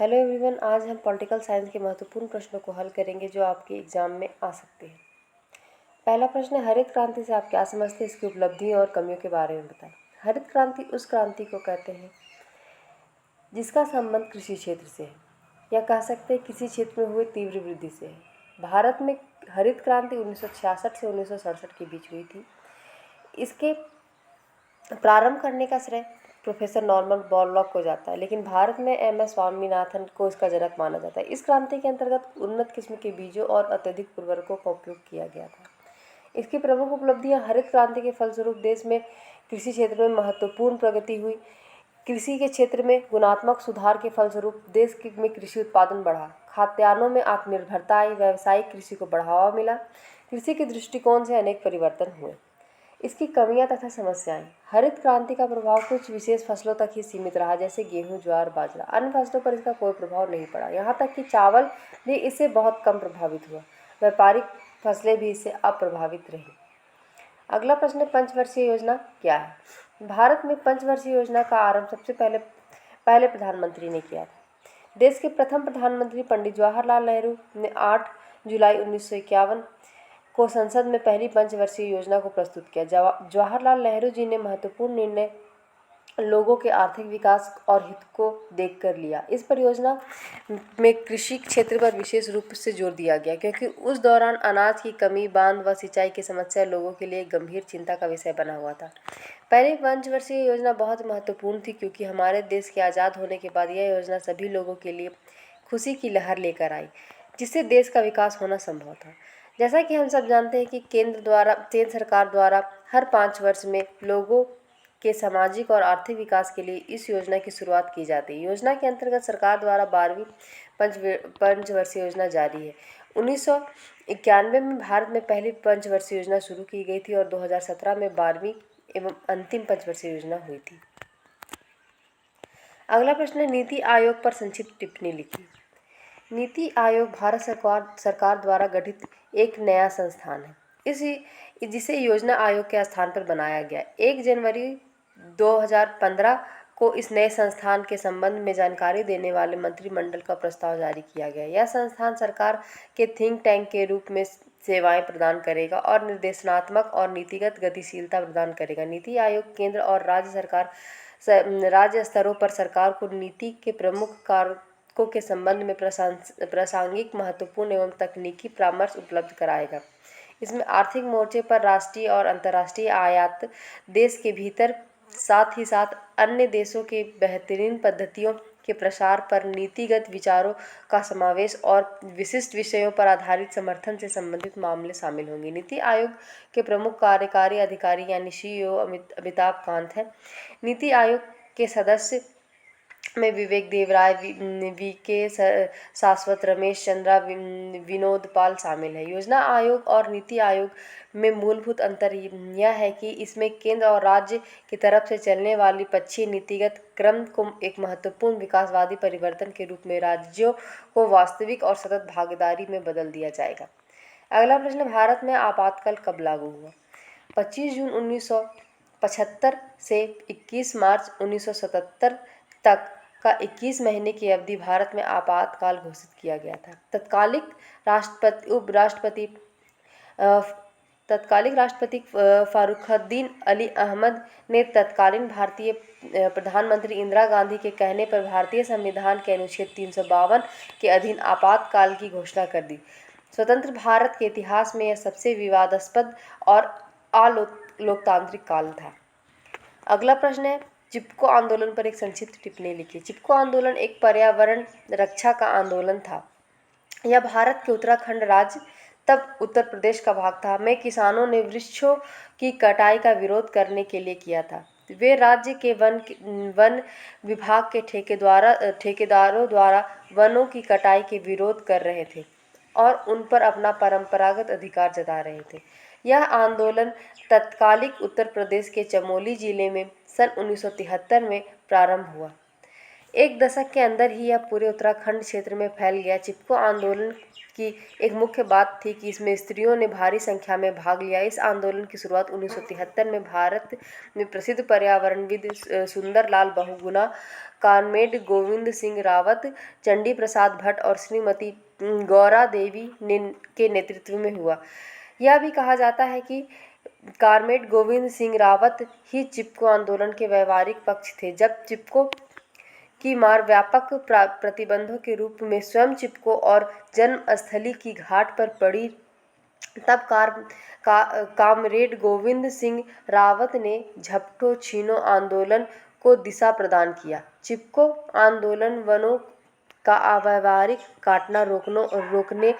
Hello everyone, आज हम political science के महत्वपूर्ण प्रश्नों को हल करेंगे जो आपके एग्जाम में आ सकते हैं। पहला प्रश्न है, हरित क्रांति से आप क्या समझते हैं? इसकी उपलब्धियों और कमियों के बारे में बताएं। हरित क्रांति उस क्रांति को कहते हैं जिसका संबंध कृषि क्षेत्र से है, या कह सकते हैं किसी क्षेत्र में हुए तीव्र वृद्धि से है। भारत में हरित क्रांति 1966 से 1967 के बीच हुई थी। इसके प्रारंभ करने का श्रेय प्रोफेसर नॉर्मन बोरलॉग को जाता है, लेकिन भारत में एम.एस. स्वामीनाथन को इसका जनक माना जाता है। इस क्रांति के अंतर्गत उन्नत किस्म के बीजों और अत्यधिक उर्वरकों का उपयोग किया गया था। इसकी प्रमुख उपलब्धियां, हरित क्रांति के फलस्वरूप देश में कृषि क्षेत्र में महत्वपूर्ण प्रगति हुई। कृषि के क्षेत्र में गुणात्मक सुधार के फलस्वरूप देश में कृषि उत्पादन बढ़ा, खाद्यान्नों में आत्मनिर्भरता आई, व्यावसायिक कृषि को बढ़ावा मिला। कृषि के दृष्टिकोण से अनेक परिवर्तन हुए। इसकी कमियां तथा समस्याएं, हरित क्रांति का प्रभाव कुछ विशेष फसलों तक ही सीमित रहा, जैसे गेहूं, ज्वार, बाजरा। अन्य फसलों पर इसका कोई प्रभाव नहीं पड़ा, यहाँ तक कि चावल भी इससे बहुत कम प्रभावित हुआ। व्यापारिक फसलें भी इससे अप्रभावित रहीं। अगला प्रश्न है, पंचवर्षीय योजना क्या है? भारत में पंचवर्षीय योजना का आरंभ सबसे पहले प्रधानमंत्री ने किया था। देश के प्रथम प्रधानमंत्री पंडित जवाहरलाल नेहरू ने 8 जुलाई 1951 को संसद में पहली पंचवर्षीय योजना को प्रस्तुत किया। जवाहरलाल नेहरू जी ने महत्वपूर्ण निर्णय लोगों के आर्थिक विकास और हित को देखकर लिया। इस परियोजना में कृषि क्षेत्र पर विशेष रूप से जोर दिया गया, क्योंकि उस दौरान अनाज की कमी, बांध व सिंचाई की समस्या लोगों के लिए गंभीर चिंता का विषय बना हुआ था। पहली पंचवर्षीय योजना बहुत महत्वपूर्ण थी, क्योंकि हमारे देश के आज़ाद होने के बाद यह योजना सभी लोगों के लिए खुशी की लहर लेकर आई, जिससे देश का विकास होना संभव था। जैसा कि हम सब जानते हैं कि केंद्र सरकार द्वारा हर 5 वर्ष में लोगों के सामाजिक और आर्थिक विकास के लिए इस योजना की शुरुआत की जाती है। योजना के अंतर्गत सरकार द्वारा 12वीं पंचवर्षीय योजना जारी है। 1991 में भारत में पहली पंचवर्षीय योजना शुरू की गई थी और 2017 में 12वीं एवं अंतिम पंचवर्षीय योजना हुई थी। अगला प्रश्न है, नीति आयोग पर संक्षिप्त टिप्पणी लिखिए। नीति आयोग भारत सरकार द्वारा गठित एक नया संस्थान है। जिसे योजना आयोग के स्थान पर बनाया गया। 1 जनवरी 2015 को इस नए संस्थान के संबंध में जानकारी देने वाले मंत्रिमंडल का प्रस्ताव जारी किया गया। यह संस्थान सरकार के थिंक टैंक के रूप में सेवाएं प्रदान करेगा और निर्देशनात्मक और नीतिगत गतिशीलता प्रदान करेगा। नीति आयोग केंद्र और राज्य स्तरों पर सरकार को नीति के प्रमुख कारकों के संबंध में प्रासंगिक, महत्वपूर्ण एवं तकनीकी परामर्श उपलब्ध कराएगा। इसमें आर्थिक मोर्चे पर राष्ट्रीय और अंतर्राष्ट्रीय आयात, देश के भीतर साथ ही साथ अन्य देशों के बेहतरीन पद्धतियों के प्रसार पर नीतिगत विचारों का समावेश और विशिष्ट विषयों पर आधारित समर्थन से संबंधित मामले शामिल होंगे। नीति आयोग के प्रमुख कार्यकारी अधिकारी यानी CEO अमिताभ कांत हैं। नीति आयोग के सदस्य में विवेक देवराय, VK शाश्वत, रमेश चंद्रा, विनोद पाल शामिल है। योजना आयोग और नीति आयोग में मूलभूत अंतर यह है कि इसमें केंद्र और राज्य की तरफ से चलने वाली पक्षीय नीतिगत क्रम को एक महत्वपूर्ण विकासवादी परिवर्तन के रूप में राज्यों को वास्तविक और सतत भागीदारी में बदल दिया जाएगा। अगला प्रश्न, भारत में आपातकाल कब लागू हुआ? 25 जून 1975 से 21 मार्च 1977 तक का 21 महीने की अवधि भारत में आपातकाल घोषित किया गया था। तत्कालिक राष्ट्रपति फारुखद्दीन अली अहमद ने तत्कालीन भारतीय प्रधानमंत्री इंदिरा गांधी के कहने पर भारतीय संविधान के अनुच्छेद 352 के अधीन आपातकाल की घोषणा कर दी। स्वतंत्र भारत के इतिहास में यह सबसे विवादास्पद और अलोकतांत्रिक काल था। अगला प्रश्न है, चिपको आंदोलन पर एक संक्षिप्त टिप्पणी लिखिए। चिपको आंदोलन एक पर्यावरण रक्षा का आंदोलन था। यह भारत के उत्तराखंड राज्य, तब उत्तर प्रदेश का भाग था, में किसानों ने वृक्षों की कटाई का विरोध करने के लिए किया था। वे राज्य के वन विभाग के ठेकेदारों द्वारा वनों की कटाई के विरोध कर रहे थे और उन पर अपना परंपरागत अधिकार जता रहे थे। यह आंदोलन तत्कालिक उत्तर प्रदेश के चमोली जिले में सन 1973 में प्रारंभ हुआ। एक दशक के अंदर ही यह पूरे उत्तराखंड क्षेत्र में फैल गया। चिपको आंदोलन की एक मुख्य बात थी कि इसमें स्त्रियों ने भारी संख्या में भाग लिया। इस आंदोलन की शुरुआत 1973 में भारत में प्रसिद्ध पर्यावरणविद सुंदरलाल बहुगुणा, कॉमरेड गोविंद सिंह रावत, चंडी प्रसाद भट्ट और श्रीमती गौरा देवी के नेतृत्व में हुआ। यह भी कहा जाता है कि कॉमरेड गोविंद सिंह रावत ही चिपको आंदोलन के व्यवहारिक पक्ष थे। जब चिपको की मार व्यापक प्रतिबंधों के रूप में स्वयं चिपको और जन्मस्थली की घाट पर पड़ी, तब कॉमरेड गोविंद सिंह रावत ने झपटो छीनो आंदोलन को दिशा प्रदान किया। चिपको आंदोलन वनों का अव्यावहारिक काटना रोकने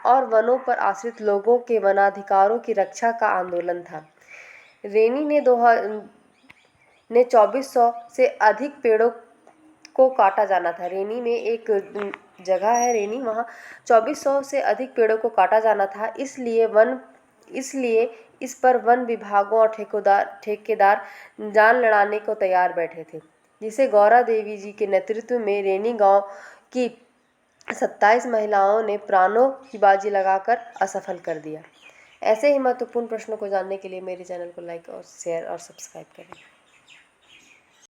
और वनों पर आश्रित लोगों के वनाधिकारों की रक्षा का आंदोलन था। रेनी ने 2400 से अधिक पेड़ों को काटा जाना था। रेनी में एक जगह है, रेनी, वहाँ 2400 से अधिक पेड़ों को काटा जाना था। इसलिए इस पर वन विभागों और ठेकेदार जान लड़ाने को तैयार बैठे थे, जिसे गौरा देवी जी के नेतृत्व में रेनी गांव की 27 महिलाओं ने प्राणों की बाजी लगाकर असफल कर दिया। ऐसे ही महत्वपूर्ण प्रश्नों को जानने के लिए मेरे चैनल को लाइक और शेयर और सब्सक्राइब करें।